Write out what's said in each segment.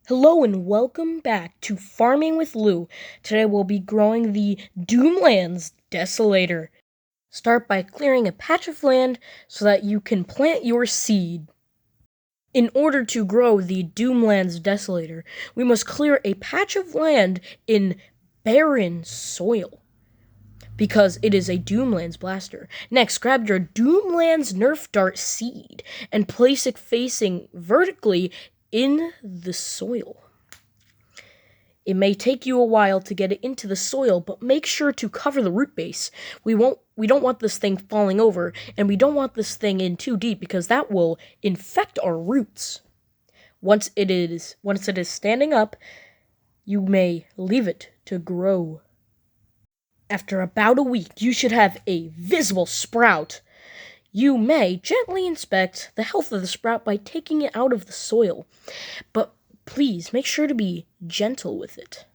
Hello and welcome back to Farming with Lou. Today we'll be growing the Doomlands Desolator. Start by clearing a patch of land so that you can plant your seed. In order to grow the Doomlands Desolator, we must clear a patch of land in barren soil, because it is a Doomlands blaster. Next, grab your Doomlands Nerf Dart seed and place it facing vertically in the soil. It may take you a while to get it into the soil, but make sure to cover the root base. We don't want this thing falling over, and we don't want this thing in too deep because that will infect our roots. Once it is standing up, you may leave it to grow. After about a week, you should have a visible sprout. You may gently inspect the health of the sprout by taking it out of the soil, but please make sure to be gentle with it.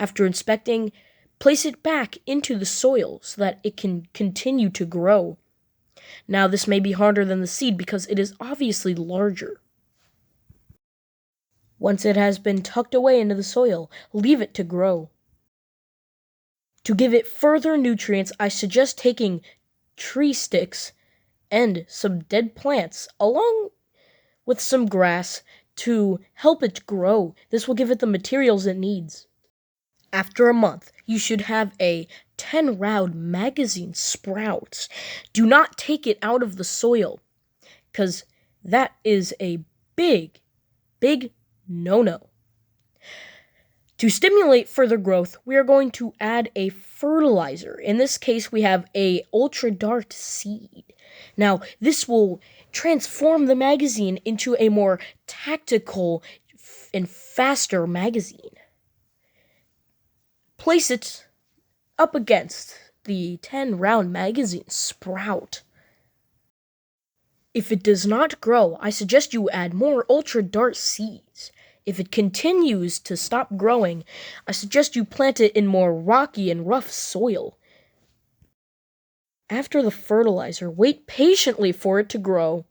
After inspecting, place it back into the soil so that it can continue to grow. Now, this may be harder than the seed because it is obviously larger. Once it has been tucked away into the soil, leave it to grow. To give it further nutrients, I suggest taking tree sticks and some dead plants along with some grass to help it grow. This will give it the materials it needs. After a month, you should have a 10-round magazine sprout. Do not take it out of the soil, because that is a big no-no. To stimulate further growth, we are going to add a fertilizer. In this case, we have a Ultra Dart seed. Now, this will transform the magazine into a more tactical and faster magazine. Place it up against the 10-round magazine sprout. If it does not grow, I suggest you add more Ultra Dart seeds. If it continues to stop growing, I suggest you plant it in more rocky and rough soil. After the fertilizer, wait patiently for it to grow.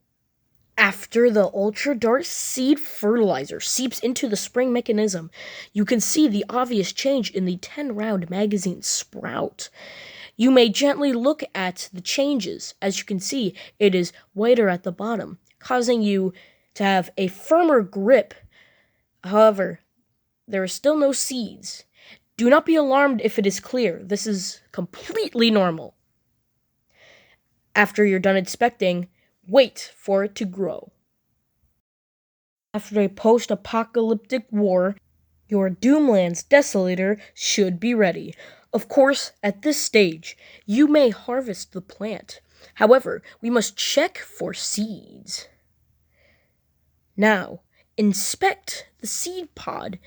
After the Ultra Dart seed fertilizer seeps into the spring mechanism, you can see the obvious change in the 10-round magazine sprout. You may gently look at the changes. As you can see, it is whiter at the bottom, causing you to have a firmer grip. However, there are still no seeds. Do not be alarmed if it is clear. This is completely normal. After you're done inspecting, wait for it to grow. After a post-apocalyptic war, your Doomlands Desolator should be ready. Of course, at this stage, you may harvest the plant. However, we must check for seeds. Now, inspect the seed pod.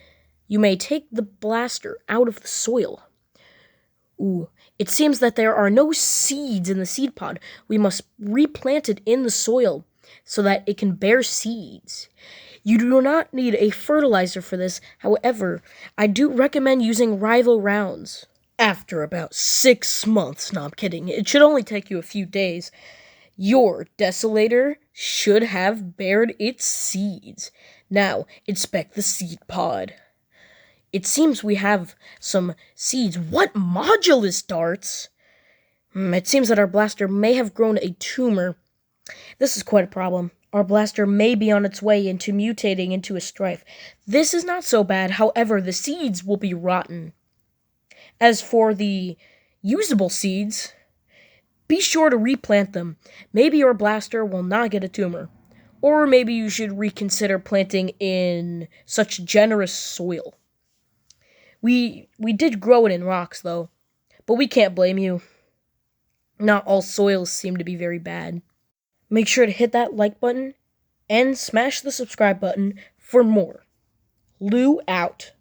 You may take the blaster out of the soil. It seems that there are no seeds in the seed pod. We must replant it in the soil so that it can bear seeds. You do not need a fertilizer for this. However, I do recommend using rival rounds. After about 6 months, no, I'm kidding, it should only take you a few days, your Desolator should have bared its seeds. Now, inspect the seed pod. It seems we have some seeds. What modulus darts? It seems that our blaster may have grown a tumor. This is quite a problem. Our blaster may be on its way into mutating into a strife. This is not so bad. However, the seeds will be rotten. As for the usable seeds, be sure to replant them. Maybe your blaster will not get a tumor. Or maybe you should reconsider planting in such generous soil. We did grow it in rocks, though, but we can't blame you. Not all soils seem to be very bad. Make sure to hit that like button and smash the subscribe button for more. Lou out.